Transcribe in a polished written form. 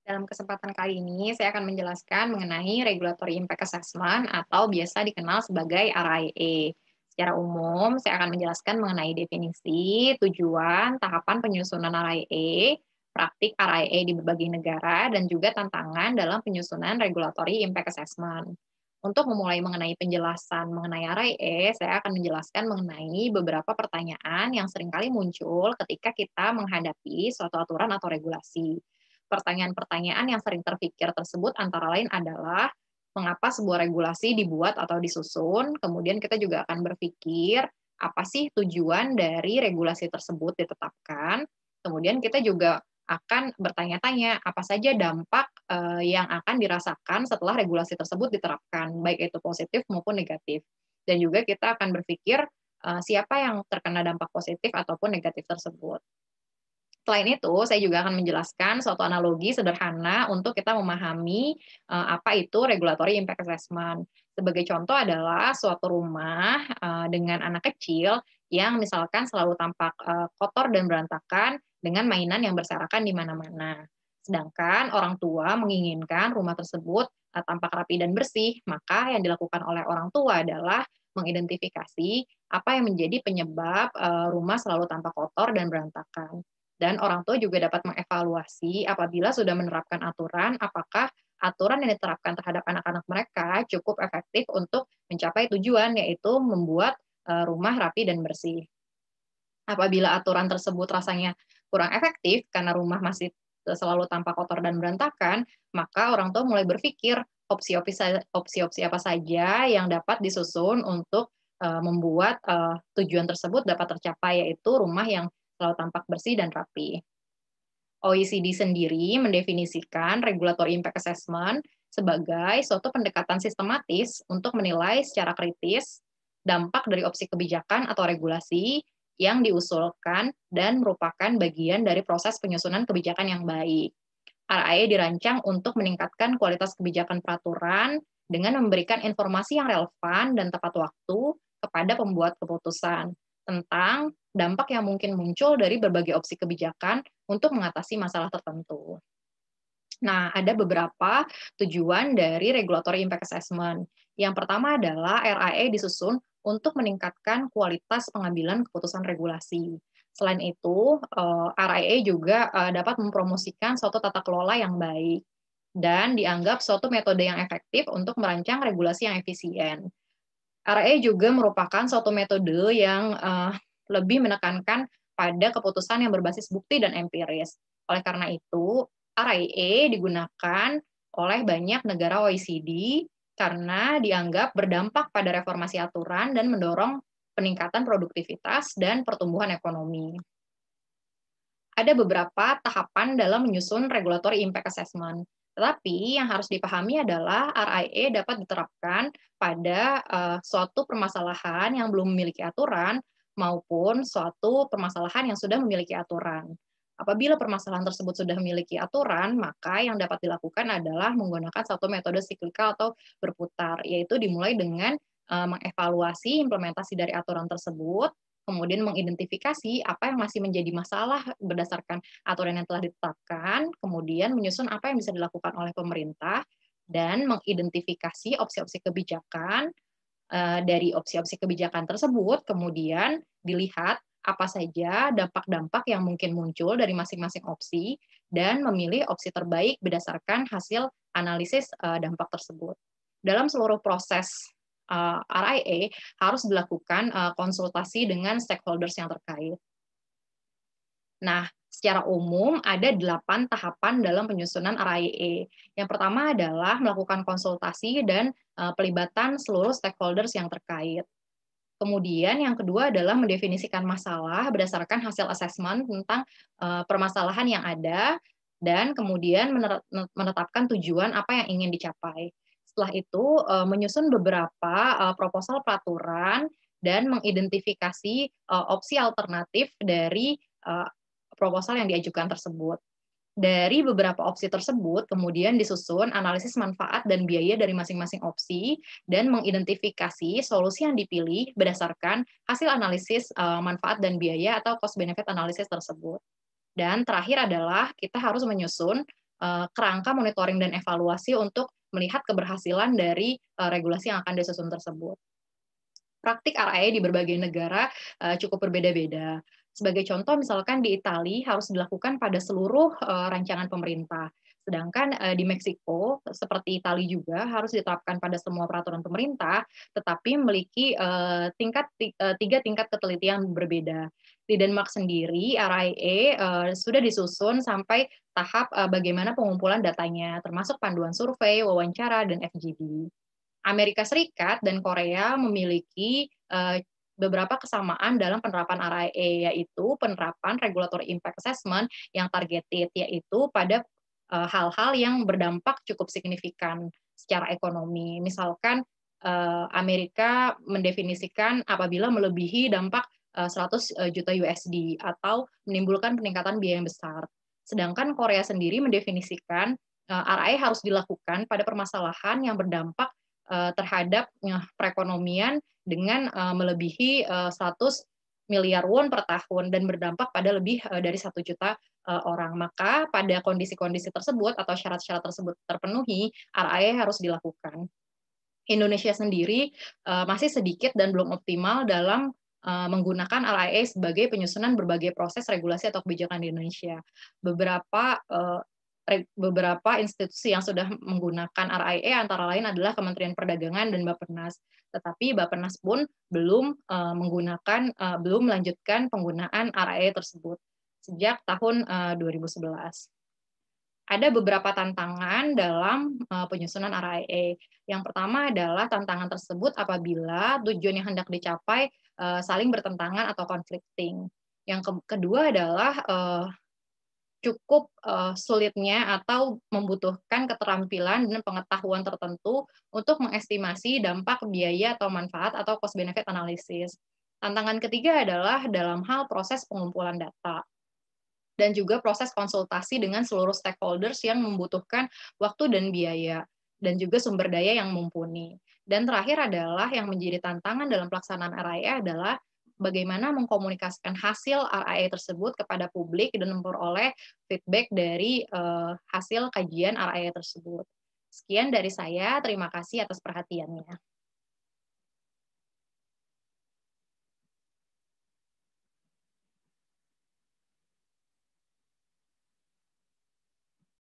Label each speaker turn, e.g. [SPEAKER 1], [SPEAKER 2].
[SPEAKER 1] Dalam kesempatan kali ini, saya akan menjelaskan mengenai Regulatory Impact Assessment atau biasa dikenal sebagai RIA. Secara umum, saya akan menjelaskan mengenai definisi, tujuan, tahapan penyusunan RIA, praktik RIA di berbagai negara, dan juga tantangan dalam penyusunan Regulatory Impact Assessment. Untuk memulai mengenai penjelasan mengenai RIA, saya akan menjelaskan mengenai beberapa pertanyaan yang seringkali muncul ketika kita menghadapi suatu aturan atau regulasi. Pertanyaan-pertanyaan yang sering terpikir tersebut antara lain adalah mengapa sebuah regulasi dibuat atau disusun, kemudian kita juga akan berpikir apa sih tujuan dari regulasi tersebut ditetapkan, kemudian kita juga akan bertanya-tanya apa saja dampak yang akan dirasakan setelah regulasi tersebut diterapkan, baik itu positif maupun negatif. Dan juga kita akan berpikir siapa yang terkena dampak positif ataupun negatif tersebut. Selain itu, saya juga akan menjelaskan suatu analogi sederhana untuk kita memahami apa itu regulatory impact assessment. Sebagai contoh adalah suatu rumah dengan anak kecil yang misalkan selalu tampak kotor dan berantakan dengan mainan yang berserakan di mana-mana. Sedangkan orang tua menginginkan rumah tersebut tampak rapi dan bersih, maka yang dilakukan oleh orang tua adalah mengidentifikasi apa yang menjadi penyebab rumah selalu tampak kotor dan berantakan. Dan orang tua juga dapat mengevaluasi apabila sudah menerapkan aturan, apakah aturan yang diterapkan terhadap anak-anak mereka cukup efektif untuk mencapai tujuan, yaitu membuat rumah rapi dan bersih. Apabila aturan tersebut rasanya kurang efektif karena rumah masih selalu tampak kotor dan berantakan, maka orang tua mulai berpikir opsi-opsi apa saja yang dapat disusun untuk membuat tujuan tersebut dapat tercapai, yaitu rumah yang selalu tampak bersih dan rapi. OECD sendiri mendefinisikan Regulatory Impact Assessment sebagai suatu pendekatan sistematis untuk menilai secara kritis dampak dari opsi kebijakan atau regulasi yang diusulkan dan merupakan bagian dari proses penyusunan kebijakan yang baik. RIA dirancang untuk meningkatkan kualitas kebijakan peraturan dengan memberikan informasi yang relevan dan tepat waktu kepada pembuat keputusan tentang dampak yang mungkin muncul dari berbagai opsi kebijakan untuk mengatasi masalah tertentu. Nah, ada beberapa tujuan dari Regulatory Impact Assessment. Yang pertama adalah RIA disusun untuk meningkatkan kualitas pengambilan keputusan regulasi. Selain itu, RIA juga dapat mempromosikan suatu tata kelola yang baik dan dianggap suatu metode yang efektif untuk merancang regulasi yang efisien. RIA juga merupakan suatu metode yang lebih menekankan pada keputusan yang berbasis bukti dan empiris. Oleh karena itu, RIA digunakan oleh banyak negara OECD karena dianggap berdampak pada reformasi aturan dan mendorong peningkatan produktivitas dan pertumbuhan ekonomi. Ada beberapa tahapan dalam menyusun regulatory impact assessment. Tetapi yang harus dipahami adalah RIA dapat diterapkan pada suatu permasalahan yang belum memiliki aturan maupun suatu permasalahan yang sudah memiliki aturan. Apabila permasalahan tersebut sudah memiliki aturan, maka yang dapat dilakukan adalah menggunakan satu metode siklikal atau berputar, yaitu dimulai dengan mengevaluasi implementasi dari aturan tersebut, kemudian mengidentifikasi apa yang masih menjadi masalah berdasarkan aturan yang telah ditetapkan, kemudian menyusun apa yang bisa dilakukan oleh pemerintah, dan mengidentifikasi opsi-opsi kebijakan. Dari opsi-opsi kebijakan tersebut, kemudian dilihat apa saja dampak-dampak yang mungkin muncul dari masing-masing opsi, dan memilih opsi terbaik berdasarkan hasil analisis dampak tersebut. Dalam seluruh proses RIA harus dilakukan konsultasi dengan stakeholders yang terkait. Nah, secara umum ada 8 tahapan dalam penyusunan RIA. Yang pertama adalah melakukan konsultasi dan pelibatan seluruh stakeholders yang terkait. Kemudian yang kedua adalah mendefinisikan masalah berdasarkan hasil asesmen tentang permasalahan yang ada, dan kemudian menetapkan tujuan apa yang ingin dicapai. Setelah itu menyusun beberapa proposal peraturan dan mengidentifikasi opsi alternatif dari proposal yang diajukan tersebut. Dari beberapa opsi tersebut, kemudian disusun analisis manfaat dan biaya dari masing-masing opsi, dan mengidentifikasi solusi yang dipilih berdasarkan hasil analisis manfaat dan biaya atau cost benefit analysis tersebut. Dan terakhir adalah kita harus menyusun kerangka monitoring dan evaluasi untuk melihat keberhasilan dari regulasi yang akan disusun tersebut. Praktik RIA di berbagai negara cukup berbeda-beda. Sebagai contoh, misalkan di Italia harus dilakukan pada seluruh rancangan pemerintah. Sedangkan di Meksiko, seperti Italia juga, harus diterapkan pada semua peraturan pemerintah, tetapi memiliki tiga tingkat ketelitian berbeda. Di Denmark sendiri, RIA sudah disusun sampai tahap bagaimana pengumpulan datanya, termasuk panduan survei, wawancara, dan FGD. Amerika Serikat dan Korea memiliki beberapa kesamaan dalam penerapan RIA, yaitu penerapan regulatory impact assessment yang targeted, yaitu pada hal-hal yang berdampak cukup signifikan secara ekonomi. Misalkan Amerika mendefinisikan apabila melebihi dampak 100 juta USD atau menimbulkan peningkatan biaya yang besar. Sedangkan Korea sendiri mendefinisikan RIA harus dilakukan pada permasalahan yang berdampak terhadap perekonomian dengan melebihi 100 miliar won per tahun dan berdampak pada lebih dari 1 juta orang. Maka pada kondisi-kondisi tersebut atau syarat-syarat tersebut terpenuhi, RIA harus dilakukan. Indonesia sendiri masih sedikit dan belum optimal dalam menggunakan RIA sebagai penyusunan berbagai proses regulasi atau kebijakan di Indonesia. Beberapa institusi yang sudah menggunakan RIA antara lain adalah Kementerian Perdagangan dan Bappenas. Tetapi Bappenas pun belum belum melanjutkan penggunaan RIA tersebut sejak tahun 2011. Ada beberapa tantangan dalam penyusunan RIA. Yang pertama adalah tantangan tersebut apabila tujuan yang hendak dicapai saling bertentangan atau conflicting. Yang kedua adalah cukup sulitnya atau membutuhkan keterampilan dan pengetahuan tertentu untuk mengestimasi dampak biaya atau manfaat atau cost benefit analysis. Tantangan ketiga adalah dalam hal proses pengumpulan data dan juga proses konsultasi dengan seluruh stakeholders yang membutuhkan waktu dan biaya dan juga sumber daya yang mumpuni. Dan terakhir adalah yang menjadi tantangan dalam pelaksanaan RIA adalah bagaimana mengkomunikasikan hasil RIA tersebut kepada publik dan memperoleh feedback dari hasil kajian RIA tersebut. Sekian dari saya, terima kasih atas perhatiannya.